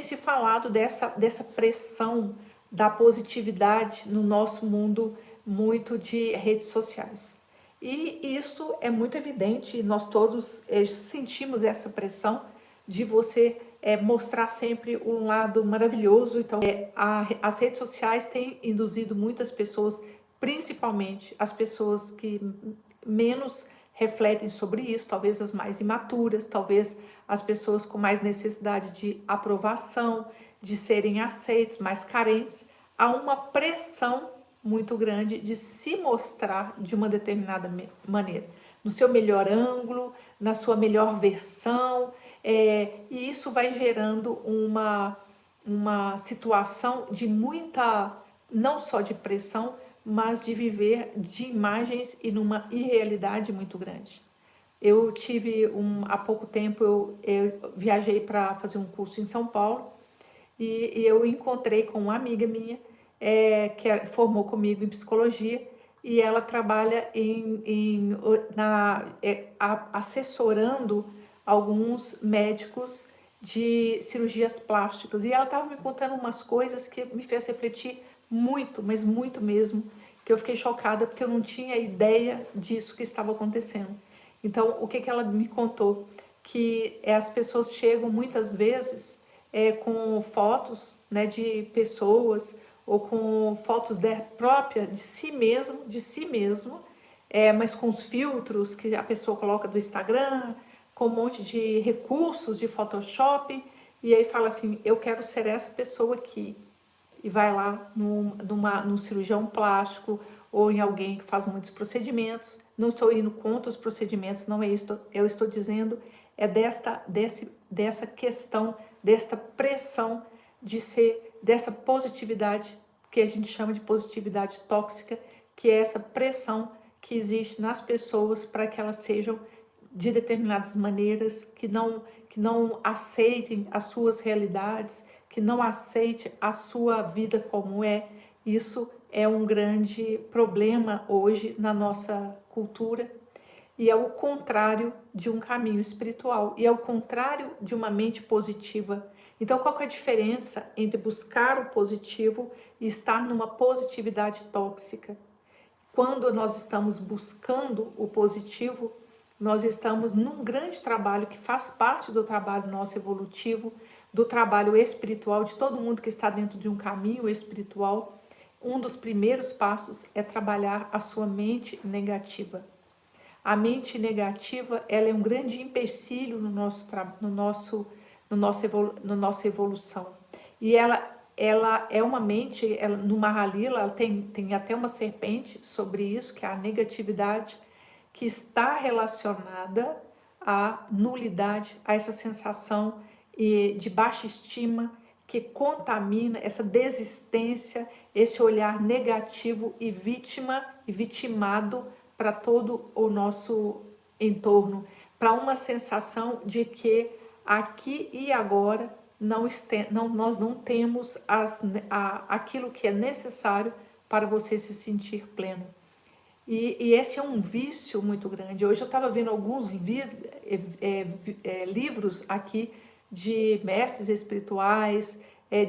tem se falado dessa pressão da positividade no nosso mundo muito de redes sociais. E isso é muito evidente, nós todos sentimos essa pressão de você mostrar sempre um lado maravilhoso. Então, as redes sociais têm induzido muitas pessoas, principalmente as pessoas que menos refletem sobre isso, talvez as mais imaturas, talvez as pessoas com mais necessidade de aprovação, de serem aceitos, mais carentes, há uma pressão muito grande de se mostrar de uma determinada maneira, no seu melhor ângulo, na sua melhor versão, e isso vai gerando uma situação de muita, não só de pressão, mas de viver de imagens e numa irrealidade muito grande. Eu tive, há pouco tempo, eu viajei para fazer um curso em São Paulo e eu encontrei com uma amiga minha que formou comigo em psicologia e ela trabalha assessorando alguns médicos de cirurgias plásticas. E ela estava me contando umas coisas que me fez refletir muito, mas muito mesmo, que eu fiquei chocada porque eu não tinha ideia disso que estava acontecendo. Então, o que ela me contou? Que as pessoas chegam muitas vezes com fotos, né, de pessoas ou com fotos própria de si mesmo, mas com os filtros que a pessoa coloca do Instagram, com um monte de recursos de Photoshop, e aí fala assim, eu quero ser essa pessoa aqui. E vai lá num cirurgião plástico ou em alguém que faz muitos procedimentos. Não estou indo contra os procedimentos, não é isso. Eu estou dizendo dessa questão, desta pressão de ser, dessa positividade, que a gente chama de positividade tóxica, que é essa pressão que existe nas pessoas para que elas sejam de determinadas maneiras, que não aceitem as suas realidades, que não aceite a sua vida como é. Isso é um grande problema hoje na nossa cultura e é o contrário de um caminho espiritual e é o contrário de uma mente positiva. Então, qual que é a diferença entre buscar o positivo e estar numa positividade tóxica? Quando nós estamos buscando o positivo, nós estamos num grande trabalho que faz parte do trabalho nosso evolutivo, do trabalho espiritual, de todo mundo que está dentro de um caminho espiritual. Um dos primeiros passos é trabalhar a sua mente negativa. A mente negativa, ela é um grande empecilho no nossa evolução. E ela é uma mente, no Mahalila, ela tem até uma serpente sobre isso, que é a negatividade, que está relacionada à nulidade, a essa sensação de baixa estima, que contamina essa desistência, esse olhar negativo e vitimado para todo o nosso entorno, para uma sensação de que aqui e agora nós não temos aquilo que é necessário para você se sentir pleno. E esse é um vício muito grande. Hoje eu estava vendo alguns livros aqui de mestres espirituais,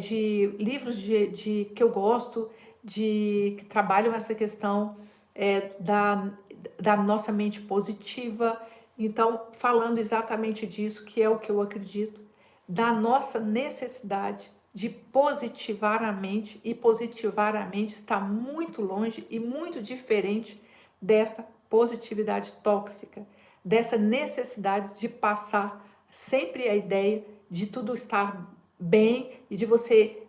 de livros que eu gosto, que trabalham essa questão da nossa mente positiva. Então, falando exatamente disso, que é o que eu acredito, da nossa necessidade de positivar a mente, e positivar a mente está muito longe e muito diferente desta positividade tóxica, dessa necessidade de passar sempre a ideia de tudo estar bem e de você,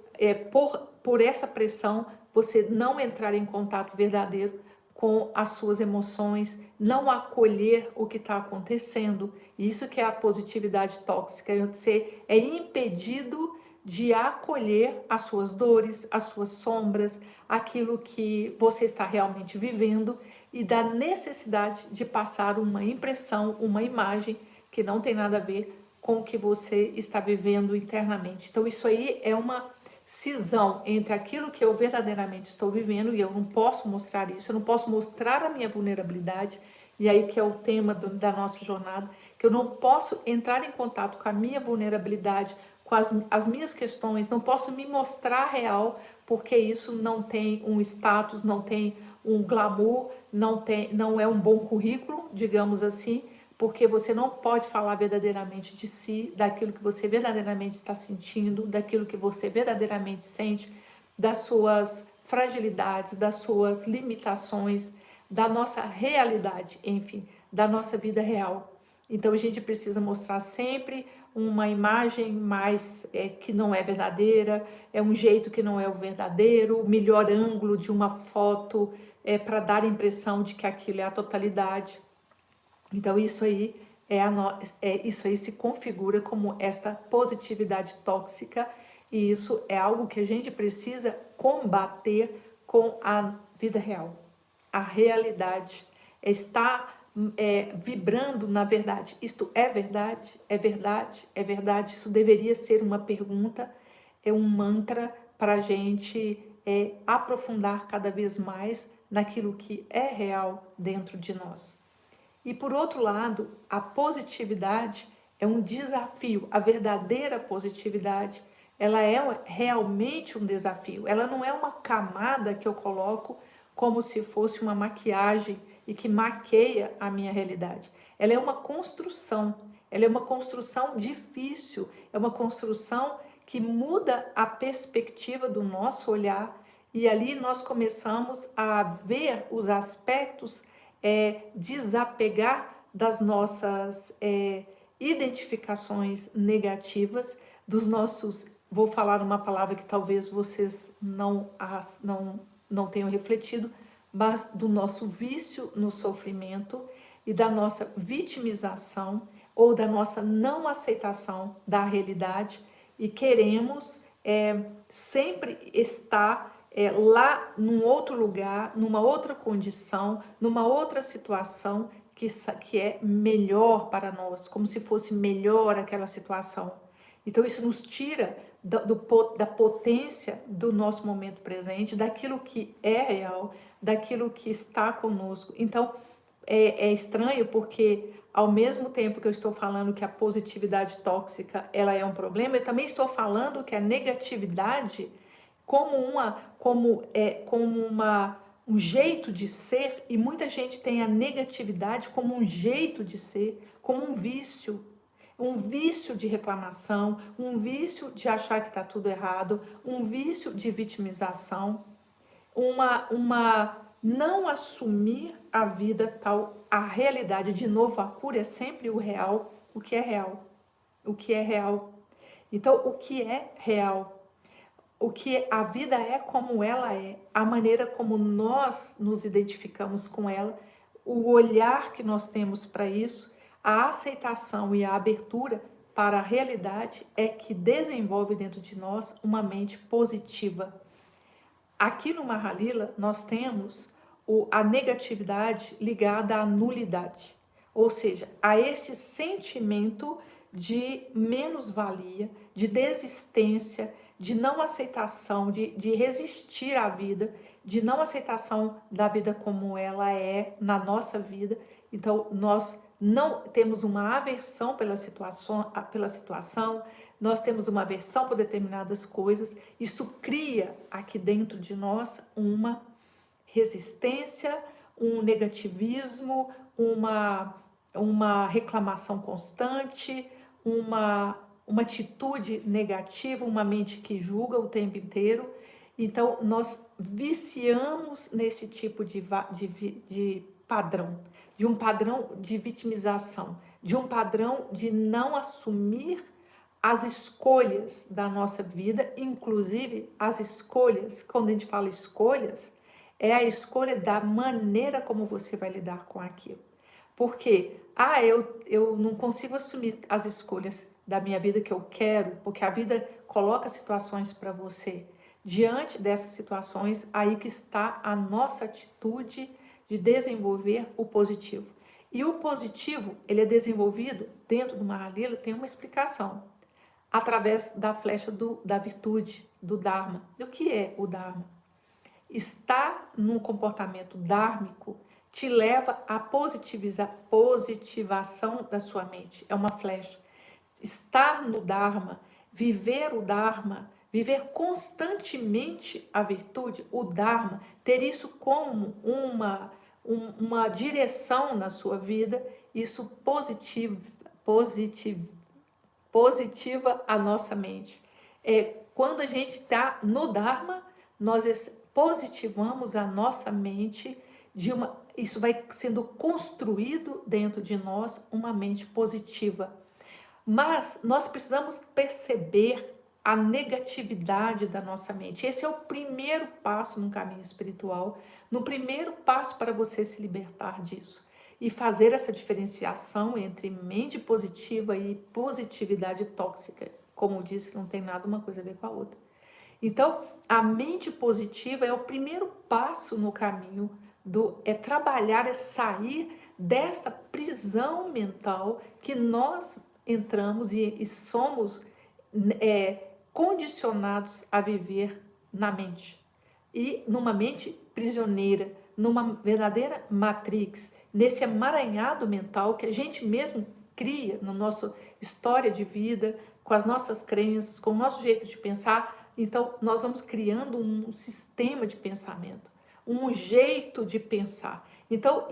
por essa pressão, você não entrar em contato verdadeiro com as suas emoções, não acolher o que está acontecendo. Isso que é a positividade tóxica, você é impedido de acolher as suas dores, as suas sombras, aquilo que você está realmente vivendo e da necessidade de passar uma impressão, uma imagem que não tem nada a ver com o que você está vivendo internamente. Então isso aí é uma cisão entre aquilo que eu verdadeiramente estou vivendo e eu não posso mostrar isso, eu não posso mostrar a minha vulnerabilidade, e aí que é o tema da nossa jornada, que eu não posso entrar em contato com a minha vulnerabilidade, com as minhas questões, não posso me mostrar real, porque isso não tem um status, não tem um glamour, não é um bom currículo, digamos assim, porque você não pode falar verdadeiramente de si, daquilo que você verdadeiramente está sentindo, daquilo que você verdadeiramente sente, das suas fragilidades, das suas limitações, da nossa realidade, enfim, da nossa vida real. Então a gente precisa mostrar sempre uma imagem mais que não é verdadeira, é um jeito que não é o verdadeiro, o melhor ângulo de uma foto para dar a impressão de que aquilo é a totalidade. Então isso aí isso aí se configura como esta positividade tóxica, e isso é algo que a gente precisa combater com a vida real. A realidade está vibrando na verdade. Isto é verdade? É verdade? É verdade? Isso deveria ser uma pergunta, um mantra para a gente aprofundar cada vez mais naquilo que é real dentro de nós. E por outro lado, a positividade é um desafio. A verdadeira positividade, ela é realmente um desafio. Ela não é uma camada que eu coloco como se fosse uma maquiagem e que maqueia a minha realidade. Ela é uma construção. Ela é uma construção difícil. É uma construção que muda a perspectiva do nosso olhar, e ali nós começamos a ver os aspectos, desapegar das nossas identificações negativas, dos nossos, vou falar uma palavra que talvez vocês não tenham refletido, mas do nosso vício no sofrimento e da nossa vitimização ou da nossa não aceitação da realidade, e queremos sempre estar lá num outro lugar, numa outra condição, numa outra situação que é melhor para nós, como se fosse melhor aquela situação. Então isso nos tira da potência do nosso momento presente, daquilo que é real, daquilo que está conosco. Então é estranho, porque ao mesmo tempo que eu estou falando que a positividade tóxica ela é um problema, eu também estou falando que a negatividade um jeito de ser, e muita gente tem a negatividade como um jeito de ser, como um vício de reclamação, um vício de achar que está tudo errado, um vício de vitimização, uma não assumir a vida tal, a realidade. De novo, a cura é sempre o real, o que é real, o que é real. Então, o que é real? O que a vida é, como ela é, a maneira como nós nos identificamos com ela, o olhar que nós temos para isso, a aceitação e a abertura para a realidade é que desenvolve dentro de nós uma mente positiva. Aqui no Mahalila nós temos a negatividade ligada à nulidade, ou seja, a este sentimento de menos-valia, de desistência, de não aceitação, de resistir à vida, de não aceitação da vida como ela é na nossa vida. Então nós não temos uma aversão pela situação, nós temos uma aversão por determinadas coisas. Isso cria aqui dentro de nós uma resistência, um negativismo, uma reclamação constante, uma atitude negativa, uma mente que julga o tempo inteiro. Então nós viciamos nesse tipo de padrão, de um padrão de vitimização, de um padrão de não assumir as escolhas da nossa vida, inclusive as escolhas. Quando a gente fala escolhas, é a escolha da maneira como você vai lidar com aquilo. Porque, eu não consigo assumir as escolhas da minha vida que eu quero, porque a vida coloca situações para você. Diante dessas situações, aí que está a nossa atitude de desenvolver o positivo. E o positivo, ele é desenvolvido dentro do Mahalila, tem uma explicação, através da flecha da virtude, do Dharma. E o que é o Dharma? Estar num comportamento dármico te leva à positivação da sua mente. É uma flecha. Estar no Dharma viver o Dharma, viver constantemente a virtude, o Dharma, ter isso como uma direção na sua vida, isso positiva a nossa mente. Quando a gente está no Dharma, nós positivamos a nossa mente isso vai sendo construído dentro de nós uma mente positiva. Mas nós precisamos perceber a negatividade da nossa mente. Esse é o primeiro passo no caminho espiritual, no primeiro passo para você se libertar disso e fazer essa diferenciação entre mente positiva e positividade tóxica. Como eu disse, não tem nada uma coisa a ver com a outra. Então, a mente positiva é o primeiro passo no caminho trabalhar, sair dessa prisão mental que nós entramos e somos condicionados a viver na mente. E numa mente prisioneira, numa verdadeira matrix, nesse emaranhado mental que a gente mesmo cria na nossa história de vida, com as nossas crenças, com o nosso jeito de pensar. Então, nós vamos criando um sistema de pensamento, um jeito de pensar. Então,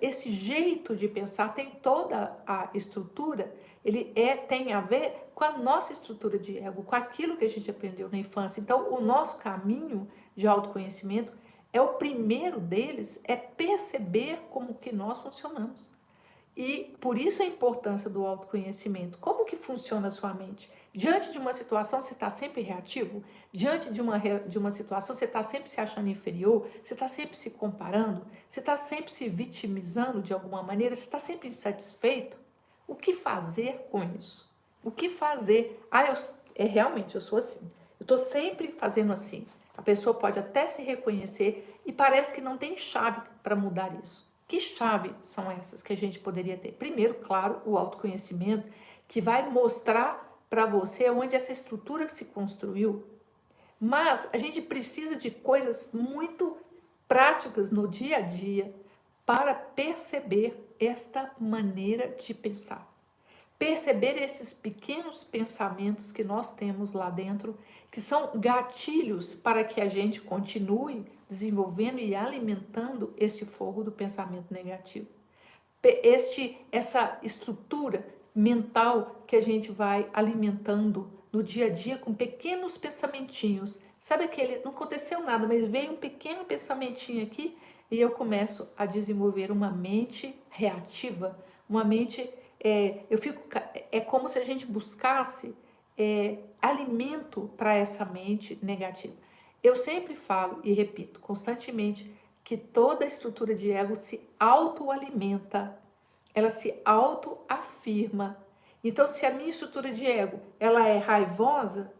esse jeito de pensar tem toda a estrutura, tem a ver com a nossa estrutura de ego, com aquilo que a gente aprendeu na infância. Então, o nosso caminho de autoconhecimento o primeiro deles é perceber como que nós funcionamos. E por isso a importância do autoconhecimento. Como que funciona a sua mente? Diante de uma situação, você está sempre reativo? Diante de uma situação, você está sempre se achando inferior? Você está sempre se comparando? Você está sempre se vitimizando de alguma maneira? Você está sempre insatisfeito? O que fazer com isso? O que fazer? Realmente, eu sou assim. Eu estou sempre fazendo assim. A pessoa pode até se reconhecer e parece que não tem chave para mudar isso. Que chaves são essas que a gente poderia ter? Primeiro, claro, o autoconhecimento, que vai mostrar para você onde essa estrutura se construiu. Mas a gente precisa de coisas muito práticas no dia a dia para perceber esta maneira de pensar. Perceber esses pequenos pensamentos que nós temos lá dentro, que são gatilhos para que a gente continue desenvolvendo e alimentando este fogo do pensamento negativo. Essa estrutura mental que a gente vai alimentando no dia a dia com pequenos pensamentinhos. Sabe aquele, não aconteceu nada, mas veio um pequeno pensamentinho aqui e eu começo a desenvolver uma mente reativa, uma mente... É como se a gente buscasse alimento para essa mente negativa. Eu sempre falo e repito constantemente que toda estrutura de ego se autoalimenta, ela se autoafirma. Então, se a minha estrutura de ego ela é raivosa,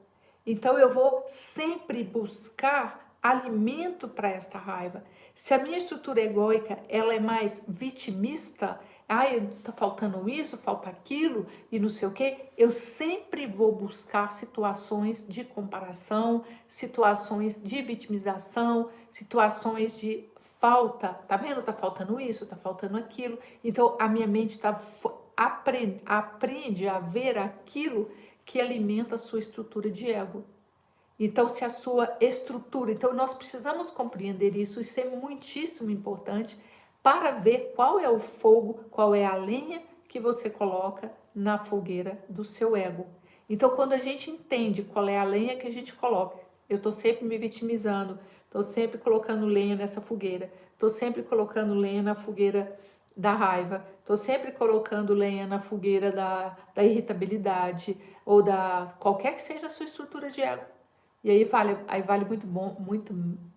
então eu vou sempre buscar alimento para esta raiva. Se a minha estrutura egóica ela é mais vitimista, tá faltando isso, falta aquilo e não sei o que, eu sempre vou buscar situações de comparação, situações de vitimização, situações de falta, tá vendo? Tá faltando isso, tá faltando aquilo. Então a minha mente aprende a ver aquilo que alimenta a sua estrutura de ego. Então, se a sua estrutura... Então, nós precisamos compreender isso é muitíssimo importante para ver qual é o fogo, qual é a lenha que você coloca na fogueira do seu ego. Então, quando a gente entende qual é a lenha que a gente coloca, eu estou sempre me vitimizando, estou sempre colocando lenha nessa fogueira, estou sempre colocando lenha na fogueira da raiva, estou sempre colocando lenha na fogueira da irritabilidade ou qualquer que seja a sua estrutura de ego. E aí vale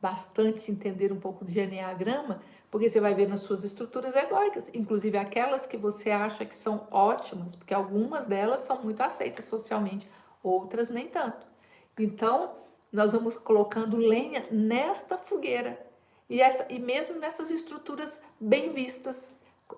bastante entender um pouco de Enneagrama, porque você vai ver nas suas estruturas egóicas, inclusive aquelas que você acha que são ótimas, porque algumas delas são muito aceitas socialmente, outras nem tanto. Então, nós vamos colocando lenha nesta fogueira, e mesmo nessas estruturas bem vistas.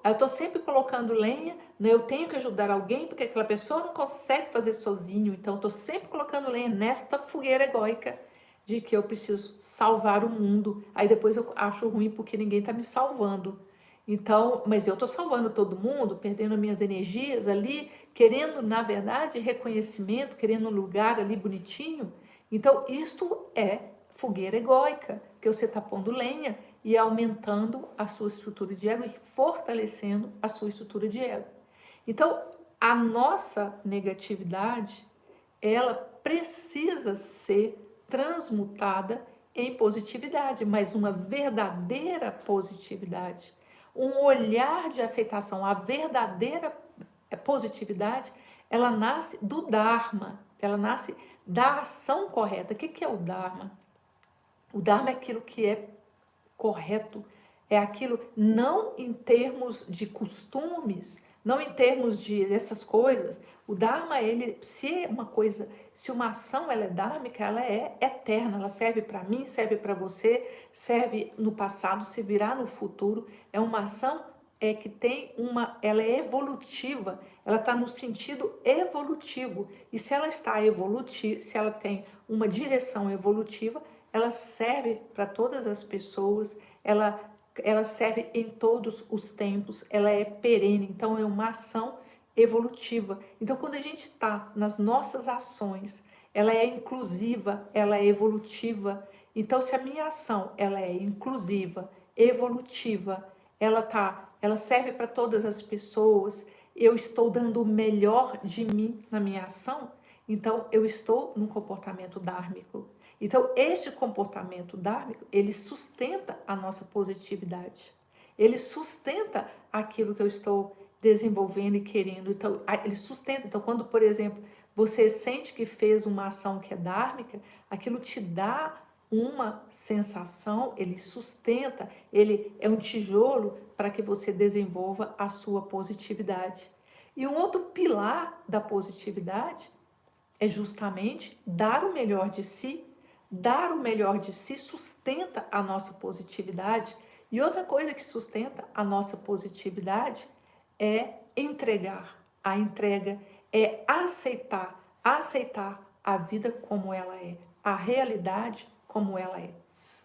Eu estou sempre colocando lenha, né? Eu tenho que ajudar alguém, porque aquela pessoa não consegue fazer sozinho, então estou sempre colocando lenha nesta fogueira egóica de que eu preciso salvar o mundo. Aí depois eu acho ruim porque ninguém está me salvando. Então, mas eu estou salvando todo mundo, perdendo minhas energias ali, querendo, na verdade, reconhecimento, querendo um lugar ali bonitinho. Então, isto é fogueira egóica, que você está pondo lenha e aumentando a sua estrutura de ego e fortalecendo a sua estrutura de ego. Então, a nossa negatividade, ela precisa ser transmutada em positividade, mas uma verdadeira positividade, um olhar de aceitação. A verdadeira positividade, ela nasce do Dharma, ela nasce da ação correta. O que é o Dharma? O Dharma é aquilo que é correto, é aquilo não em termos de costumes, não em termos de essas coisas. O Dharma, ele, se uma coisa, se uma ação ela é dharmica, ela é eterna, ela serve para mim, serve para você, serve no passado, servirá no futuro. É uma ação que tem ela é evolutiva, ela está no sentido evolutivo. E se ela está evolutiva, se ela tem uma direção evolutiva, ela serve para todas as pessoas, ela serve em todos os tempos, ela é perene, então é uma ação evolutiva. Então, quando a gente está nas nossas ações, ela é inclusiva, ela é evolutiva. Então, se a minha ação ela é inclusiva, evolutiva, ela serve para todas as pessoas, eu estou dando o melhor de mim na minha ação, então eu estou num comportamento dármico. Então, este comportamento dármico, ele sustenta a nossa positividade. Ele sustenta aquilo que eu estou desenvolvendo e querendo. Então, ele sustenta. Então, quando, por exemplo, você sente que fez uma ação que é dármica, aquilo te dá uma sensação, ele sustenta, ele é um tijolo para que você desenvolva a sua positividade. E um outro pilar da positividade é justamente dar o melhor de si. Dar o melhor de si sustenta a nossa positividade. E outra coisa que sustenta a nossa positividade é entregar. A entrega é aceitar a vida como ela é, a realidade como ela é.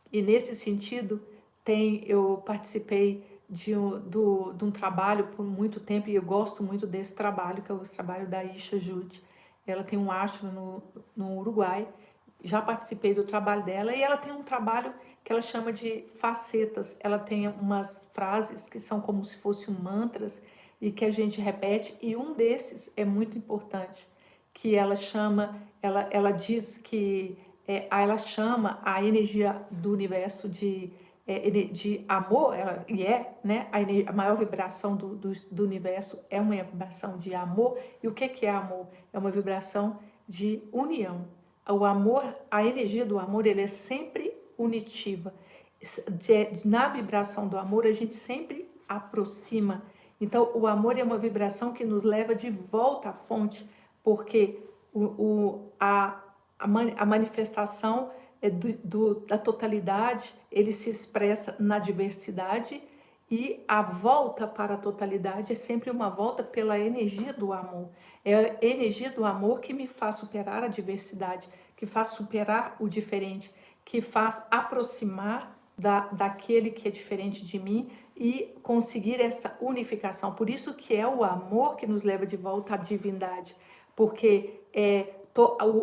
E nesse sentido, eu participei de um trabalho por muito tempo, e eu gosto muito desse trabalho, que é o trabalho da Isha Jude. Ela tem um ashram no Uruguai, já participei do trabalho dela, e ela tem um trabalho que ela chama de facetas. Ela tem umas frases que são como se fossem mantras e que a gente repete, e um desses é muito importante, que ela diz que ela chama a energia do universo de amor, né? A maior vibração do universo é uma vibração de amor. E o que é amor? É uma vibração de união. O amor, a energia do amor, ele é sempre unitiva. Na vibração do amor, a gente sempre aproxima. Então, o amor é uma vibração que nos leva de volta à fonte, porque a manifestação da totalidade, ele se expressa na diversidade, e a volta para a totalidade é sempre uma volta pela energia do amor. É a energia do amor que me faz superar a diversidade, que faz superar o diferente, que faz aproximar daquele que é diferente de mim e conseguir essa unificação. Por isso que é o amor que nos leva de volta à divindade, porque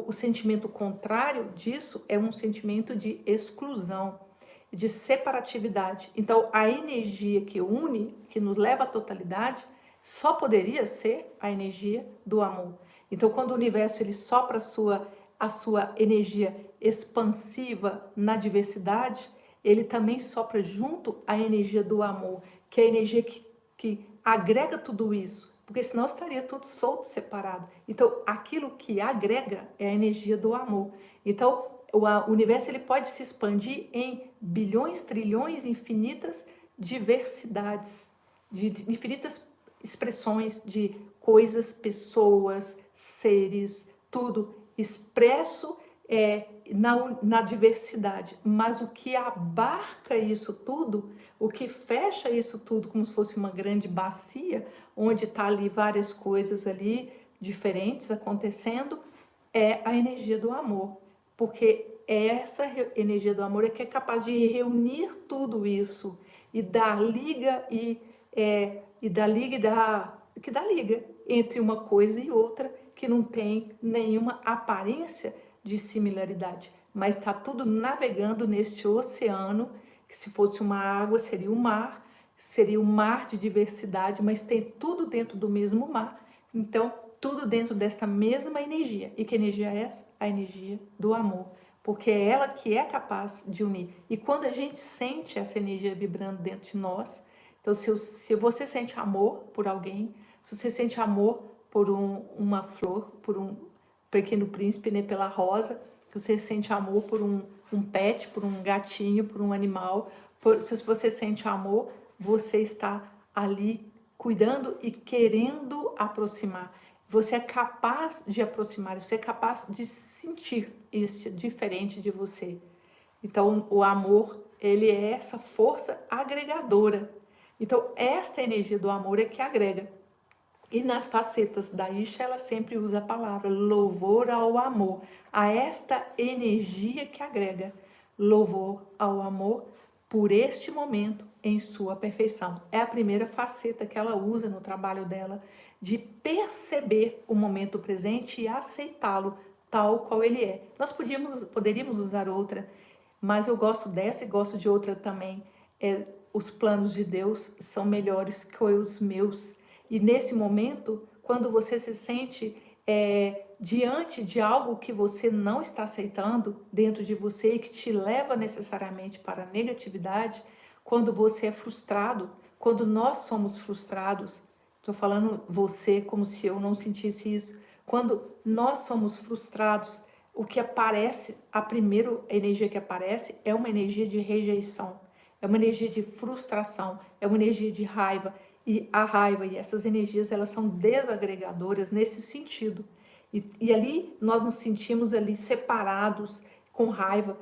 o sentimento contrário disso é um sentimento de exclusão, de separatividade. Então, a energia que une, que nos leva à totalidade, só poderia ser a energia do amor. Então, quando o universo ele sopra a sua energia expansiva na diversidade, ele também sopra junto a energia do amor, que é a energia que agrega tudo isso, porque senão estaria tudo solto, separado. Então, aquilo que agrega é a energia do amor. Então, o universo ele pode se expandir em bilhões, trilhões, infinitas diversidades, de infinitas expressões de coisas, pessoas, seres, tudo expresso na diversidade. Mas o que abarca isso tudo, o que fecha isso tudo como se fosse uma grande bacia, onde está ali várias coisas ali diferentes acontecendo, é a energia do amor. Porque essa energia do amor é que é capaz de reunir tudo isso e da liga e da liga que dá liga entre uma coisa e outra que não tem nenhuma aparência de similaridade, mas está tudo navegando neste oceano, que se fosse uma água seria um mar de diversidade, mas tem tudo dentro do mesmo mar, então tudo dentro desta mesma energia. E que energia é essa? A energia do amor, porque é ela que é capaz de unir. E quando a gente sente essa energia vibrando dentro de nós, então se você sente amor por alguém, se você sente amor por uma flor, por um pequeno príncipe, né, pela rosa, se você sente amor por um pet, por um gatinho, por um animal, se você sente amor, você está ali cuidando e querendo aproximar. Você é capaz de aproximar, você é capaz de sentir isso diferente de você. Então, o amor, ele é essa força agregadora. Então, esta energia do amor é que agrega. E nas facetas da Isha, ela sempre usa a palavra louvor ao amor, a esta energia que agrega. Louvor ao amor por este momento em sua perfeição. É a primeira faceta que ela usa no trabalho dela, de perceber o momento presente e aceitá-lo tal qual ele é. Nós poderíamos usar outra, mas eu gosto dessa e gosto de outra também. Os planos de Deus são melhores que os meus. E nesse momento, quando você se sente diante de algo que você não está aceitando dentro de você e que te leva necessariamente para a negatividade, quando você é frustrado, quando nós somos frustrados, estou falando você como se eu não sentisse isso, quando nós somos frustrados, o que aparece, a primeira energia que aparece é uma energia de rejeição, é uma energia de frustração, é uma energia de raiva. E a raiva e essas energias, elas são desagregadoras nesse sentido. E ali nós nos sentimos ali separados, com raiva,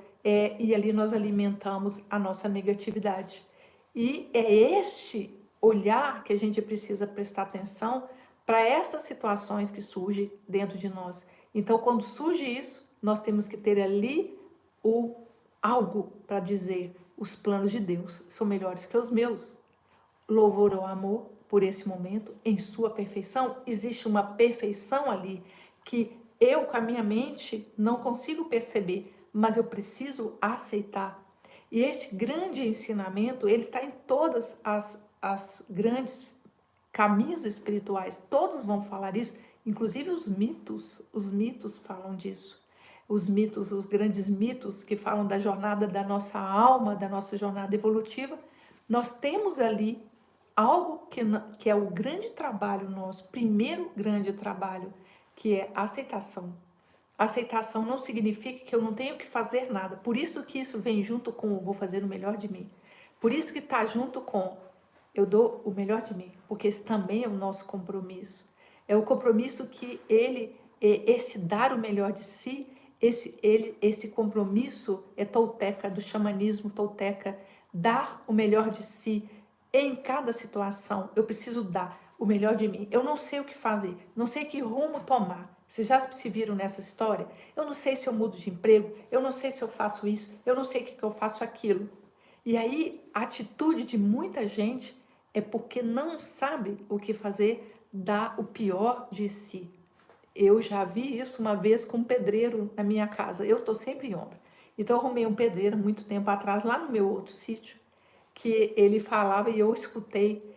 e ali nós alimentamos a nossa negatividade. E é este olhar que a gente precisa prestar atenção para estas situações que surgem dentro de nós. Então, quando surge isso, nós temos que ter ali algo para dizer: os planos de Deus são melhores que os meus. Louvor ao amor por esse momento, em sua perfeição. Existe uma perfeição ali que eu, com a minha mente, não consigo perceber, mas eu preciso aceitar. E este grande ensinamento, ele está em todas as grandes caminhos espirituais, todos vão falar isso, inclusive os mitos falam disso. Os mitos, os grandes mitos que falam da jornada da nossa alma, da nossa jornada evolutiva, nós temos ali algo que é o grande trabalho nosso, primeiro grande trabalho, que é a aceitação. A aceitação não significa que eu não tenho que fazer nada. Por isso que isso vem junto com o vou fazer o melhor de mim. Por isso que está junto com eu dou o melhor de mim, porque esse também é o nosso compromisso. É o compromisso que esse dar o melhor de si, esse compromisso é tolteca, do xamanismo tolteca, dar o melhor de si em cada situação. Eu preciso dar o melhor de mim. Eu não sei o que fazer, não sei que rumo tomar. Vocês já se viram nessa história? Eu não sei se eu mudo de emprego, eu não sei se eu faço isso, eu não sei o que eu faço aquilo. E aí, a atitude de muita gente é porque não sabe o que fazer, dá o pior de si. Eu já vi isso uma vez com um pedreiro na minha casa. Eu estou sempre em obra. Então, eu arrumei um pedreiro muito tempo atrás, lá no meu outro sítio, que ele falava e eu escutei: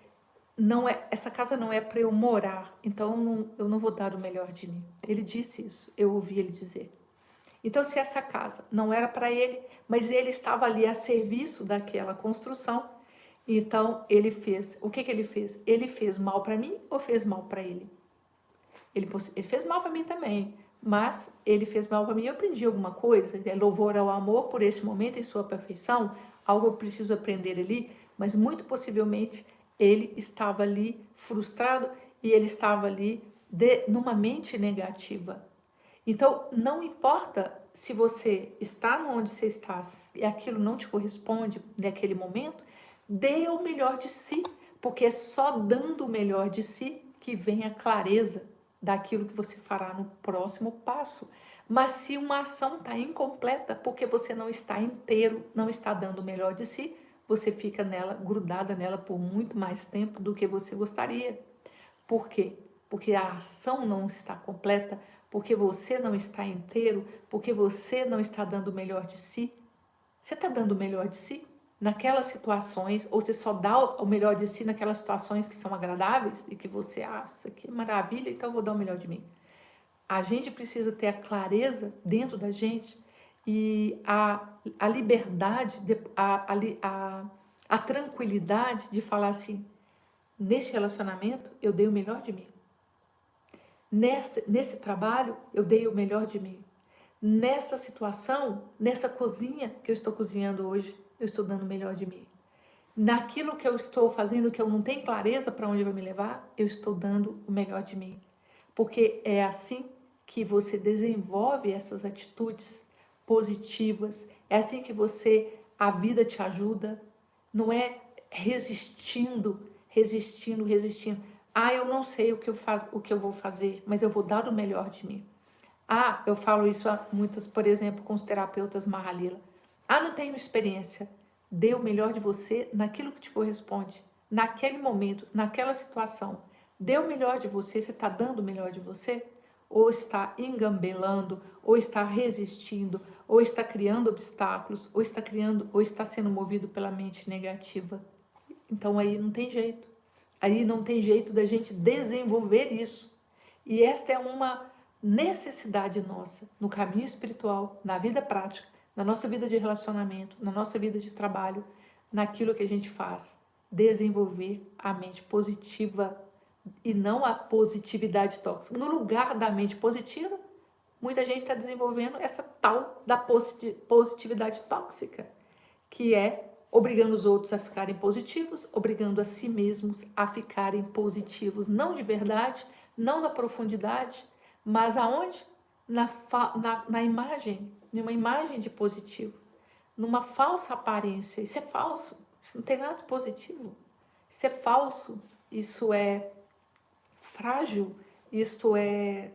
não é, essa casa não é para eu morar, então eu não vou dar o melhor de mim. Ele disse isso, eu ouvi ele dizer. Então, se essa casa não era para ele, mas ele estava ali a serviço daquela construção, então ele fez. O que ele fez? Ele fez mal para mim ou fez mal para ele? Ele fez mal para mim também, mas ele fez mal para mim. Eu aprendi alguma coisa, louvor ao amor por esse momento em sua perfeição, algo eu preciso aprender ali, mas muito possivelmente ele estava ali frustrado e ele estava ali numa mente negativa. Então, não importa se você está onde você está e aquilo não te corresponde naquele momento, dê o melhor de si, porque é só dando o melhor de si que vem a clareza daquilo que você fará no próximo passo. Mas se uma ação está incompleta, porque você não está inteiro, não está dando o melhor de si, você fica nela, grudada nela por muito mais tempo do que você gostaria. Por quê? Porque a ação não está completa, porque você não está inteiro, porque você não está dando o melhor de si. Você está dando o melhor de si naquelas situações, ou você só dá o melhor de si naquelas situações que são agradáveis e que você acha, isso aqui é maravilha, então eu vou dar o melhor de mim. A gente precisa ter a clareza dentro da gente e a liberdade, a tranquilidade de falar assim, nesse relacionamento eu dei o melhor de mim. Nesse trabalho eu dei o melhor de mim. Nessa situação, nessa cozinha que eu estou cozinhando hoje, eu estou dando o melhor de mim. Naquilo que eu estou fazendo, que eu não tenho clareza para onde vai me levar, eu estou dando o melhor de mim. Porque é assim que você desenvolve essas atitudes positivas, é assim que a vida te ajuda, não é resistindo, resistindo. Ah, eu não sei o que eu vou fazer, mas eu vou dar o melhor de mim. Ah, eu falo isso a muitas, por exemplo, com os terapeutas Mahalila. Ah, não tenho experiência. Dê o melhor de você naquilo que te corresponde, naquele momento, naquela situação. Dê o melhor de você, você está dando o melhor de você? Ou está engambelando, ou está resistindo, ou está criando obstáculos, ou está sendo movido pela mente negativa. Então aí não tem jeito. Aí não tem jeito da gente desenvolver isso. E esta é uma necessidade nossa no caminho espiritual, na vida prática, na nossa vida de relacionamento, na nossa vida de trabalho, naquilo que a gente faz. Desenvolver a mente positiva e não a positividade tóxica. No lugar da mente positiva, muita gente está desenvolvendo essa tal da positividade tóxica, que é obrigando os outros a ficarem positivos, obrigando a si mesmos a ficarem positivos, não de verdade, não na profundidade, mas aonde? Na imagem, numa imagem de positivo, numa falsa aparência. Isso é falso, isso não tem nada de positivo. Isso é falso, isso é frágil, isso é,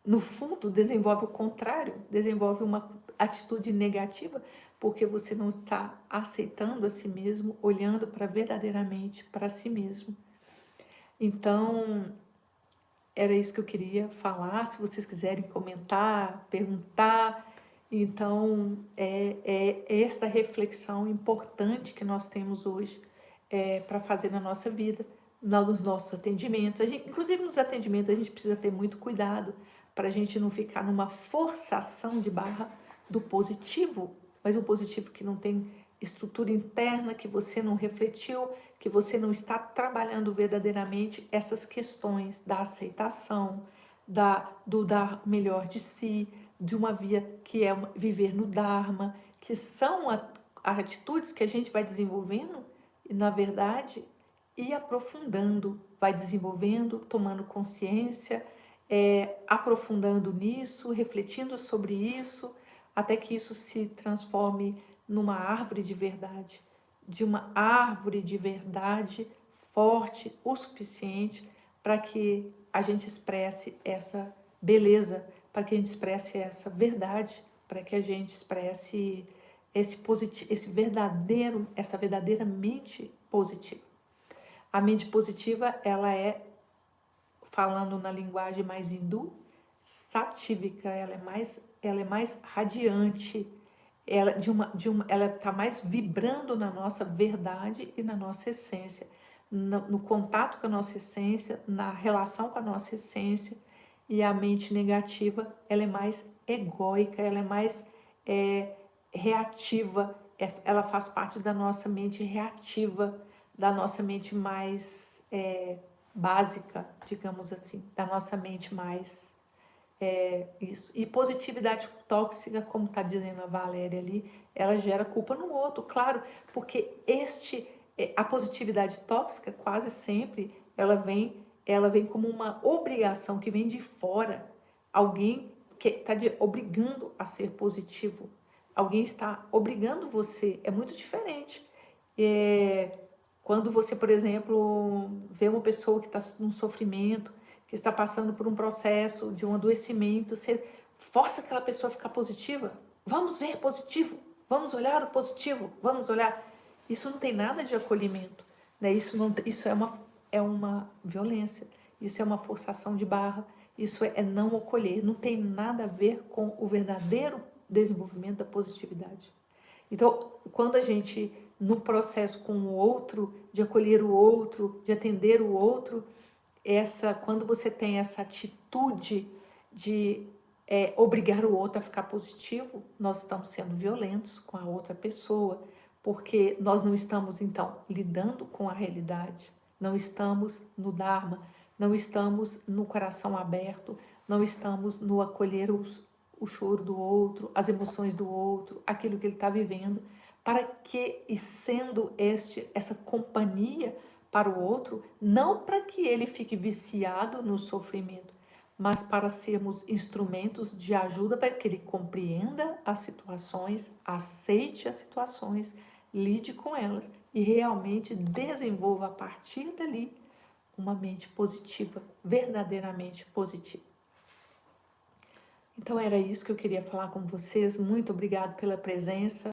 no fundo, desenvolve o contrário, desenvolve uma atitude negativa, porque você não está aceitando a si mesmo, olhando para verdadeiramente para si mesmo. Então, era isso que eu queria falar. Se vocês quiserem comentar, perguntar, então é esta reflexão importante que nós temos hoje para fazer na nossa vida, nos nossos atendimentos. Inclusive nos atendimentos a gente precisa ter muito cuidado para a gente não ficar numa forçação de barra do positivo, mas um positivo que não tem estrutura interna, que você não refletiu, que você não está trabalhando verdadeiramente essas questões da aceitação, do dar melhor de si, de uma via que é viver no Dharma, que são atitudes que a gente vai desenvolvendo e, na verdade, ir aprofundando, vai desenvolvendo, tomando consciência, aprofundando nisso, refletindo sobre isso, até que isso se transforme numa árvore de verdade, de uma árvore de verdade forte o suficiente para que a gente expresse essa beleza, para que a gente expresse essa verdade, para que a gente expresse essa verdadeira mente positiva. A mente positiva, ela é, falando na linguagem mais hindu, satívika, ela é mais radiante, ela está mais vibrando na nossa verdade e na nossa essência, no contato com a nossa essência, na relação com a nossa essência. E a mente negativa, ela é mais egóica, ela é mais reativa, ela faz parte da nossa mente reativa, da nossa mente mais básica, digamos assim, da nossa mente mais isso. E positividade tóxica, como está dizendo a Valéria ali, ela gera culpa no outro, claro, porque a positividade tóxica quase sempre ela vem como uma obrigação que vem de fora, alguém que está obrigando a ser positivo, alguém está obrigando você, é muito diferente. Quando você, por exemplo, vê uma pessoa que está num sofrimento, que está passando por um processo de um adoecimento, você força aquela pessoa a ficar positiva. Vamos ver positivo, vamos olhar o positivo, vamos olhar. Isso não tem nada de acolhimento, né? Isso é uma violência, isso é uma forçação de barra, isso é não acolher, não tem nada a ver com o verdadeiro desenvolvimento da positividade. Então, quando a gente, no processo com o outro, de acolher o outro, de atender o outro, quando você tem essa atitude de obrigar o outro a ficar positivo, nós estamos sendo violentos com a outra pessoa, porque nós não estamos, então, lidando com a realidade, não estamos no Dharma, não estamos no coração aberto, não estamos no acolher o choro do outro, as emoções do outro, aquilo que ele está vivendo, para que, e sendo essa companhia para o outro, não para que ele fique viciado no sofrimento, mas para sermos instrumentos de ajuda para que ele compreenda as situações, aceite as situações, lide com elas e realmente desenvolva a partir dali uma mente positiva, verdadeiramente positiva. Então era isso que eu queria falar com vocês. Muito obrigado pela presença.